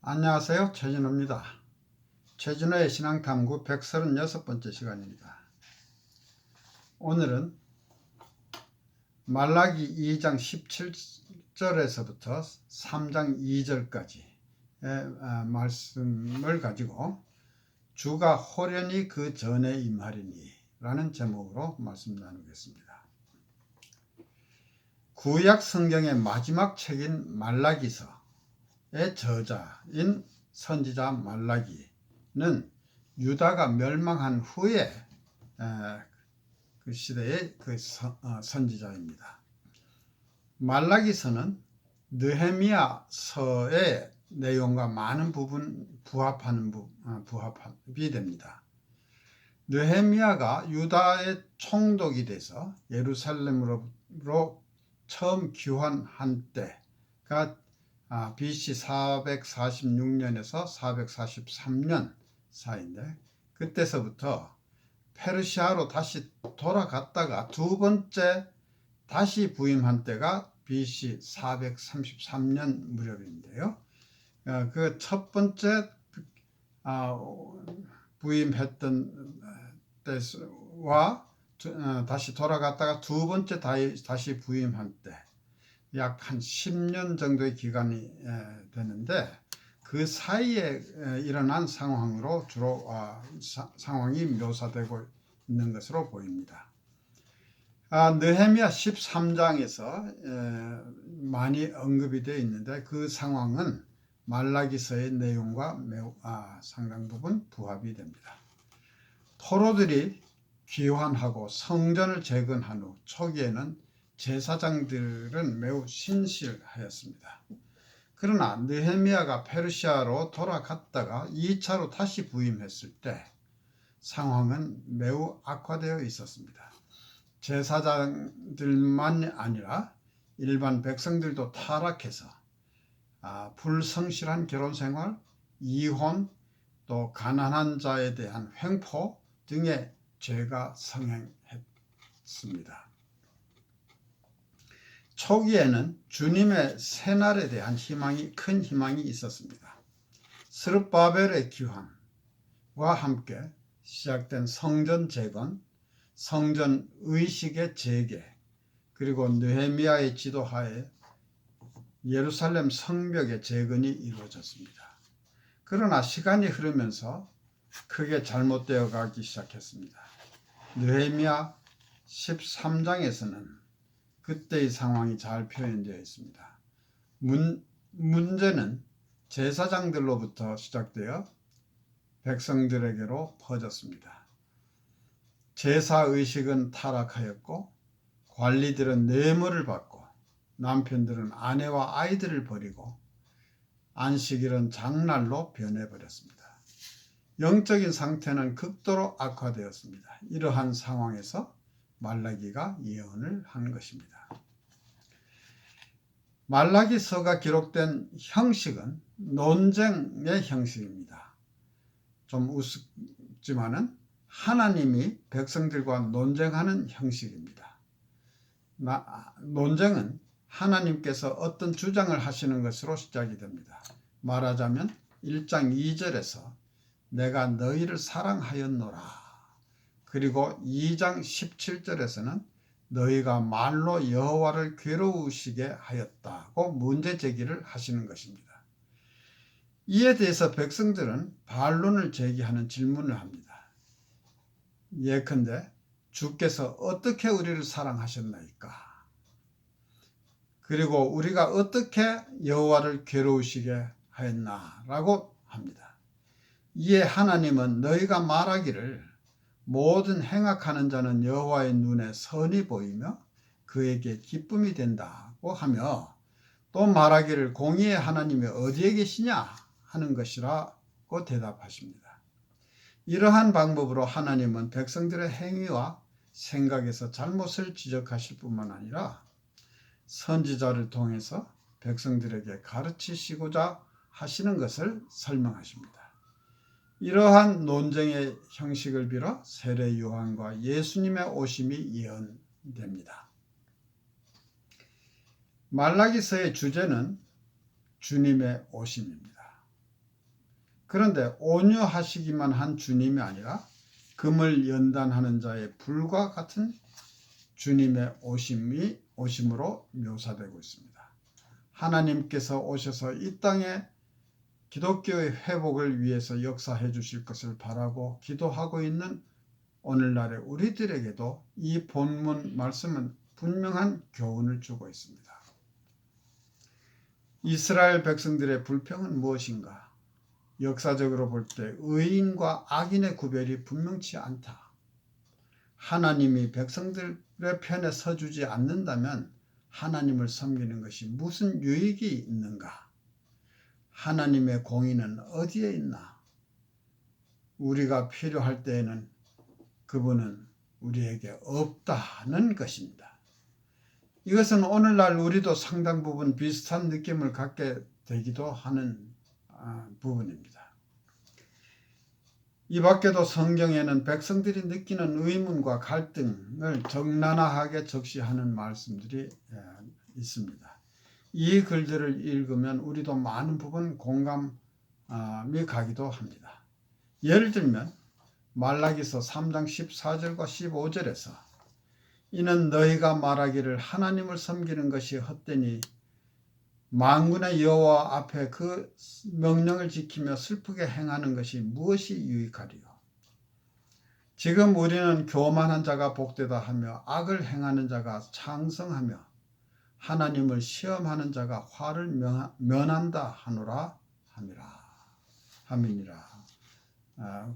안녕하세요. 최진호입니다. 최진호의 신앙탐구 136번째 시간입니다. 오늘은 말라기 2장 17절에서부터 3장 2절까지의 말씀을 가지고 주가 호련히 그 전에 임하리니 라는 제목으로 말씀 나누겠습니다. 구약 성경의 마지막 책인 말라기서 의 저자인 선지자 말라기는 유다가 멸망한 후에 그 시대의 선지자입니다. 말라기서는 느헤미야서의 내용과 많은 부분 부합이 됩니다. 느헤미야가 유다의 총독이 돼서 예루살렘으로 처음 귀환한 때가 BC 446년에서 443년 사이인데, 그때서부터 페르시아로 다시 돌아갔다가 두 번째 다시 부임한 때가 BC 433년 무렵인데요. 그 첫 번째 부임했던 때와 다시 돌아갔다가 두 번째 다시 부임한 때 약 한 10년 정도의 기간이 되는데, 그 사이에 일어난 상황으로 주로 상황이 묘사되고 있는 것으로 보입니다. 느헤미야 13장에서 많이 언급이 되어 있는데, 그 상황은 말라기서의 내용과 매우 상당 부분 부합이 됩니다. 포로들이 귀환하고 성전을 재건한 후 초기에는 제사장들은 매우 신실하였습니다. 그러나 느헤미야가 페르시아로 돌아갔다가 2차로 다시 부임했을 때 상황은 매우 악화되어 있었습니다. 제사장들만 아니라 일반 백성들도 타락해서 불성실한 결혼생활, 이혼, 또 가난한 자에 대한 횡포 등의 죄가 성행했습니다. 초기에는 주님의 새날에 대한 큰 희망이 있었습니다. 스룹바벨의 귀환과 함께 시작된 성전 재건, 성전 의식의 재개, 그리고 느헤미야의 지도하에 예루살렘 성벽의 재건이 이루어졌습니다. 그러나 시간이 흐르면서 크게 잘못되어 가기 시작했습니다. 느헤미야 13장에서는 그때의 상황이 잘 표현되어 있습니다. 문제는 제사장들로부터 시작되어 백성들에게로 퍼졌습니다. 제사의식은 타락하였고, 관리들은 뇌물을 받고, 남편들은 아내와 아이들을 버리고, 안식일은 장날로 변해버렸습니다. 영적인 상태는 극도로 악화되었습니다. 이러한 상황에서 말라기가 예언을 한 것입니다. 말라기서가 기록된 형식은 논쟁의 형식입니다. 좀 우습지만은 하나님이 백성들과 논쟁하는 형식입니다. 논쟁은 하나님께서 어떤 주장을 하시는 것으로 시작이 됩니다. 말하자면 1장 2절에서 내가 너희를 사랑하였노라. 그리고 2장 17절에서는 너희가 말로 여호와를 괴로우시게 하였다고 문제 제기를 하시는 것입니다. 이에 대해서 백성들은 반론을 제기하는 질문을 합니다. 예컨대 주께서 어떻게 우리를 사랑하셨나이까? 그리고 우리가 어떻게 여호와를 괴로우시게 하였나라고 합니다. 이에 하나님은 너희가 말하기를 모든 행악하는 자는 여호와의 눈에 선이 보이며 그에게 기쁨이 된다고 하며, 또 말하기를 공의의 하나님이 어디에 계시냐 하는 것이라고 대답하십니다. 이러한 방법으로 하나님은 백성들의 행위와 생각에서 잘못을 지적하실 뿐만 아니라 선지자를 통해서 백성들에게 가르치시고자 하시는 것을 설명하십니다. 이러한 논쟁의 형식을 빌어 세례 요한과 예수님의 오심이 예언됩니다. 말라기서의 주제는 주님의 오심입니다. 그런데 온유하시기만 한 주님이 아니라 금을 연단하는 자의 불과 같은 주님의 오심으로 묘사되고 있습니다. 하나님께서 오셔서 이 땅에 기독교의 회복을 위해서 역사해 주실 것을 바라고 기도하고 있는 오늘날의 우리들에게도 이 본문 말씀은 분명한 교훈을 주고 있습니다. 이스라엘 백성들의 불평은 무엇인가? 역사적으로 볼 때 의인과 악인의 구별이 분명치 않다. 하나님이 백성들의 편에 서주지 않는다면 하나님을 섬기는 것이 무슨 유익이 있는가? 하나님의 공의는 어디에 있나? 우리가 필요할 때에는 그분은 우리에게 없다는 것입니다. 이것은 오늘날 우리도 상당 부분 비슷한 느낌을 갖게 되기도 하는 부분입니다. 이 밖에도 성경에는 백성들이 느끼는 의문과 갈등을 적나라하게 적시하는 말씀들이 있습니다. 이 글들을 읽으면 우리도 많은 부분 공감이 가기도 합니다. 예를 들면 말라기서 3장 14절과 15절에서 이는 너희가 말하기를 하나님을 섬기는 것이 헛되니 만군의 여호와 앞에 그 명령을 지키며 슬프게 행하는 것이 무엇이 유익하리요? 지금 우리는 교만한 자가 복되다 하며 악을 행하는 자가 창성하며 하나님을 시험하는 자가 화를 면한다 하노라 함이니라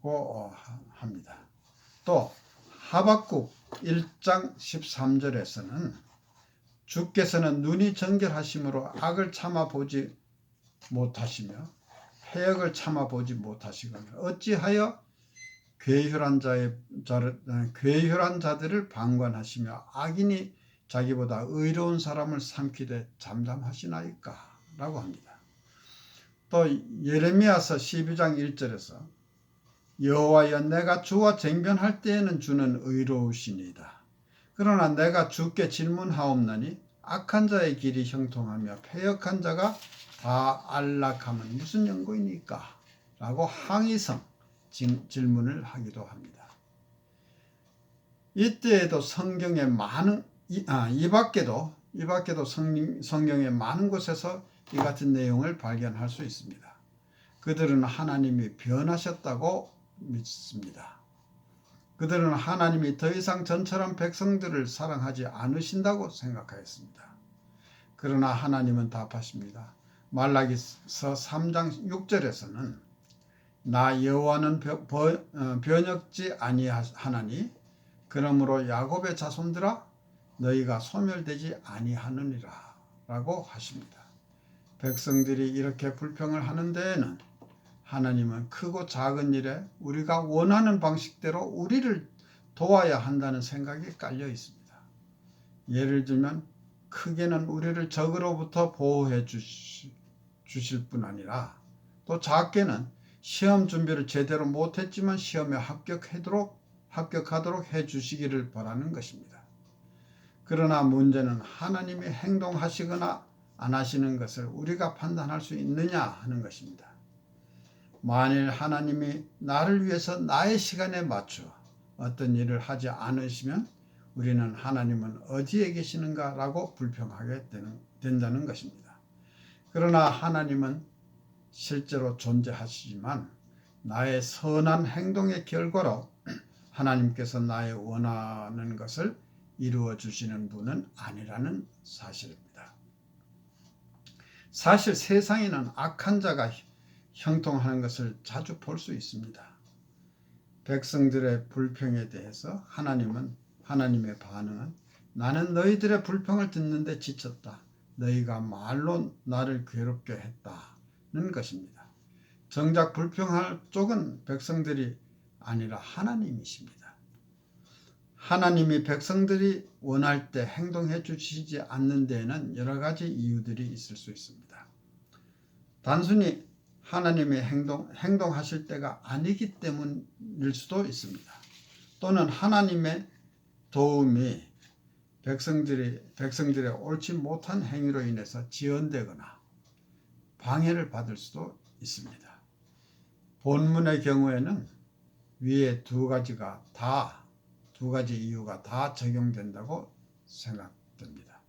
고 합니다. 또 하박국 1장 13절에서는 주께서는 눈이 정결하심으로 악을 참아보지 못하시며 해역을 참아보지 못하시거늘 어찌하여 괴혈한 자들을 방관하시며 악인이 자기보다 의로운 사람을 삼키되 잠잠하시나이까? 라고 합니다. 또 예레미야서 12장 1절에서 여호와여 내가 주와 쟁변할 때에는 주는 의로우시니이다. 그러나 내가 주께 질문하옵나니 악한 자의 길이 형통하며 패역한 자가 다 안락함은 무슨 연고이니까? 라고 항의성 질문을 하기도 합니다. 이때에도 성경의 이 밖에도 성경의 많은 곳에서 이 같은 내용을 발견할 수 있습니다. 그들은 하나님이 변하셨다고 믿습니다. 그들은 하나님이 더 이상 전처럼 백성들을 사랑하지 않으신다고 생각하였습니다. 그러나 하나님은 답하십니다. 말라기서 3장 6절에서는 나 여호와는 변혁지 아니하나니 그러므로 야곱의 자손들아 너희가 소멸되지 아니하느니라 라고 하십니다. 백성들이 이렇게 불평을 하는 데에는 하나님은 크고 작은 일에 우리가 원하는 방식대로 우리를 도와야 한다는 생각이 깔려 있습니다. 예를 들면 크게는 우리를 적으로부터 보호해 주실 뿐 아니라 또 작게는 시험 준비를 제대로 못했지만 시험에 합격하도록 해 주시기를 바라는 것입니다. 그러나 문제는 하나님이 행동하시거나 안 하시는 것을 우리가 판단할 수 있느냐 하는 것입니다. 만일 하나님이 나를 위해서 나의 시간에 맞춰 어떤 일을 하지 않으시면 우리는 하나님은 어디에 계시는가 라고 불평하게 된다는 것입니다. 그러나 하나님은 실제로 존재하시지만 나의 선한 행동의 결과로 하나님께서 나의 원하는 것을 이루어 주시는 분은 아니라는 사실입니다. 사실 세상에는 악한 자가 형통하는 것을 자주 볼 수 있습니다. 백성들의 불평에 대해서 하나님의 반응은 나는 너희들의 불평을 듣는데 지쳤다. 너희가 말로 나를 괴롭게 했다는 것입니다. 정작 불평할 쪽은 백성들이 아니라 하나님이십니다. 하나님이 백성들이 원할 때 행동해 주시지 않는 데에는 여러 가지 이유들이 있을 수 있습니다. 단순히 하나님이 행동하실 때가 아니기 때문일 수도 있습니다. 또는 하나님의 도움이 백성들의 옳지 못한 행위로 인해서 지연되거나 방해를 받을 수도 있습니다. 본문의 경우에는 위에 두 가지 이유가 다 적용된다고 생각됩니다.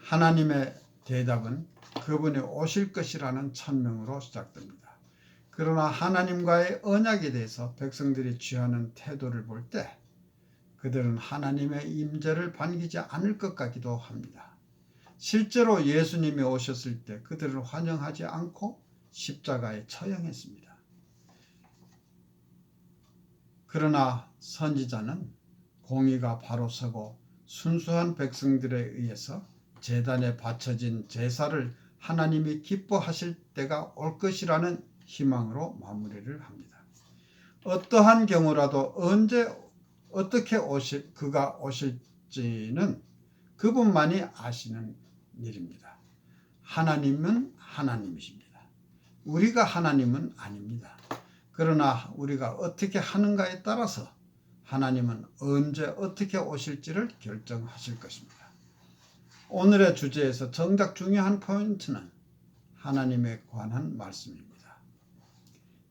하나님의 대답은 그분이 오실 것이라는 천명으로 시작됩니다. 그러나 하나님과의 언약에 대해서 백성들이 취하는 태도를 볼 때 그들은 하나님의 임재를 반기지 않을 것 같기도 합니다. 실제로 예수님이 오셨을 때 그들을 환영하지 않고 십자가에 처형했습니다. 그러나 선지자는 공의가 바로 서고 순수한 백성들에 의해서 제단에 바쳐진 제사를 하나님이 기뻐하실 때가 올 것이라는 희망으로 마무리를 합니다. 어떠한 경우라도 언제 어떻게 그가 오실지는 그분만이 아시는 일입니다. 하나님은 하나님이십니다. 우리가 하나님은 아닙니다. 그러나 우리가 어떻게 하는가에 따라서 하나님은 언제 어떻게 오실지를 결정하실 것입니다. 오늘의 주제에서 정작 중요한 포인트는 하나님에 관한 말씀입니다.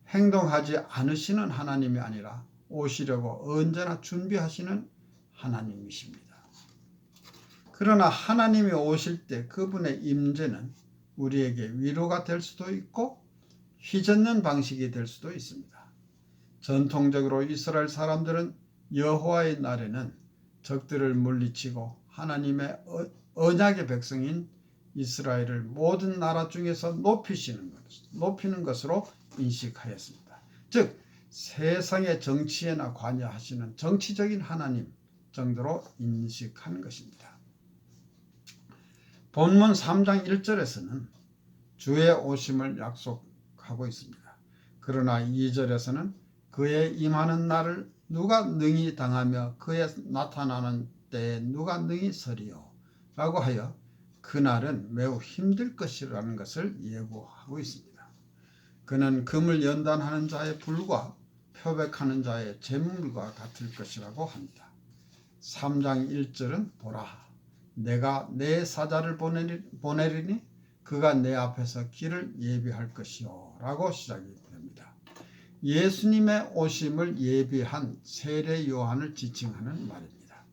행동하지 않으시는 하나님이 아니라 오시려고 언제나 준비하시는 하나님이십니다. 그러나 하나님이 오실 때 그분의 임재는 우리에게 위로가 될 수도 있고 휘젓는 방식이 될 수도 있습니다. 전통적으로 이스라엘 사람들은 여호와의 날에는 적들을 물리치고 하나님의 언약의 백성인 이스라엘을 모든 나라 중에서 높이는 것으로 인식하였습니다. 즉 세상의 정치에나 관여하시는 정치적인 하나님 정도로 인식하는 것입니다. 본문 3장 1절에서는 주의 오심을 약속하고 있습니다. 그러나 2절에서는 그의 임하는 날을 누가 능히 당하며 그의 나타나는 때에 누가 능히 서리요 라고 하여 그날은 매우 힘들 것이라는 것을 예고하고 있습니다. 그는 금을 연단하는 자의 불과 표백하는 자의 재물과 같을 것이라고 합니다. 3장 1절은 보라 내가 내 사자를 보내리니 그가 내 앞에서 길을 예비할 것이요 라고 시작이 됩니다. 예수님의 오심을 예비한 세례 요한을 지칭하는 말입니다.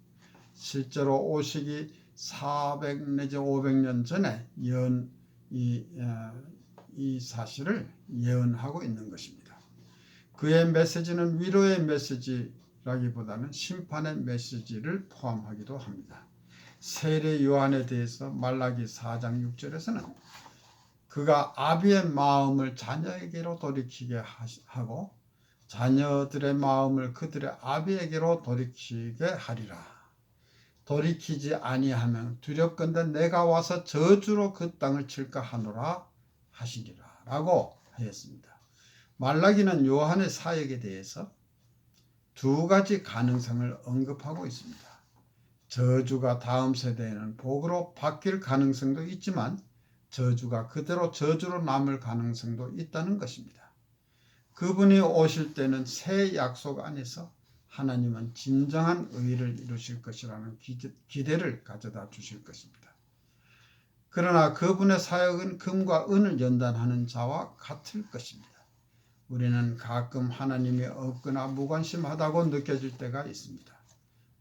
실제로 오시기 400 내지 500년 전에 이 사실을 예언하고 있는 것입니다. 그의 메시지는 위로의 메시지라기보다는 심판의 메시지를 포함하기도 합니다. 세례 요한에 대해서 말라기 4장 6절에서는 그가 아비의 마음을 자녀에게로 돌이키게 하고 자녀들의 마음을 그들의 아비에게로 돌이키게 하리라. 돌이키지 아니하면 두렵건대 내가 와서 저주로 그 땅을 칠까 하노라 하시리라 라고 하였습니다. 말라기는 요한의 사역에 대해서 두 가지 가능성을 언급하고 있습니다. 저주가 다음 세대에는 복으로 바뀔 가능성도 있지만 저주가 그대로 저주로 남을 가능성도 있다는 것입니다. 그분이 오실 때는 새 약속 안에서 하나님은 진정한 의를 이루실 것이라는 기대를 가져다 주실 것입니다. 그러나 그분의 사역은 금과 은을 연단하는 자와 같을 것입니다. 우리는 가끔 하나님이 없거나 무관심하다고 느껴질 때가 있습니다.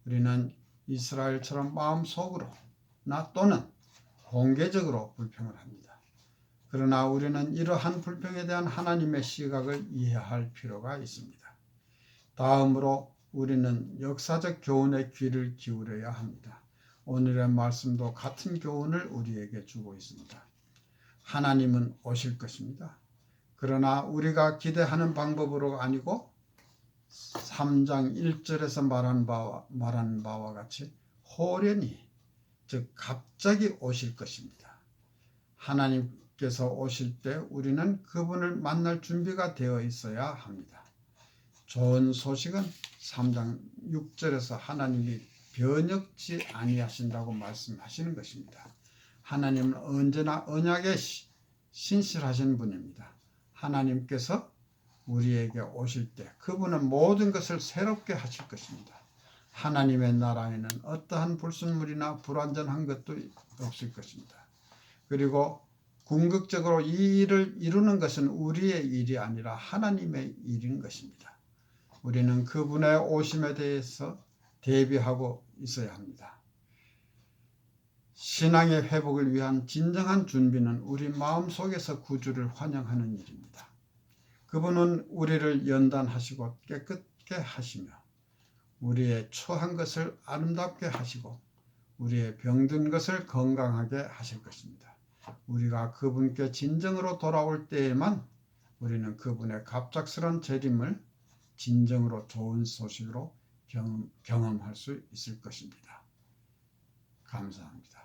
우리는 이스라엘처럼 마음속으로나 또는 공개적으로 불평을 합니다. 그러나 우리는 이러한 불평에 대한 하나님의 시각을 이해할 필요가 있습니다. 다음으로 우리는 역사적 교훈에 귀를 기울여야 합니다. 오늘의 말씀도 같은 교훈을 우리에게 주고 있습니다. 하나님은 오실 것입니다. 그러나 우리가 기대하는 방법으로 아니고 3장 1절에서 말한 바와 같이 호련히 즉 갑자기 오실 것입니다. 하나님께서 오실 때 우리는 그분을 만날 준비가 되어 있어야 합니다. 좋은 소식은 3장 6절에서 하나님이 변혁지 아니하신다고 말씀하시는 것입니다. 하나님은 언제나 언약에 신실하신 분입니다. 하나님께서 우리에게 오실 때 그분은 모든 것을 새롭게 하실 것입니다. 하나님의 나라에는 어떠한 불순물이나 불완전한 것도 없을 것입니다. 그리고 궁극적으로 이 일을 이루는 것은 우리의 일이 아니라 하나님의 일인 것입니다. 우리는 그분의 오심에 대해서 대비하고 있어야 합니다. 신앙의 회복을 위한 진정한 준비는 우리 마음속에서 구주를 환영하는 일입니다. 그분은 우리를 연단하시고 깨끗게 하시며 우리의 처한 것을 아름답게 하시고 우리의 병든 것을 건강하게 하실 것입니다. 우리가 그분께 진정으로 돌아올 때에만 우리는 그분의 갑작스런 재림을 진정으로 좋은 소식으로 경험할 수 있을 것입니다. 감사합니다.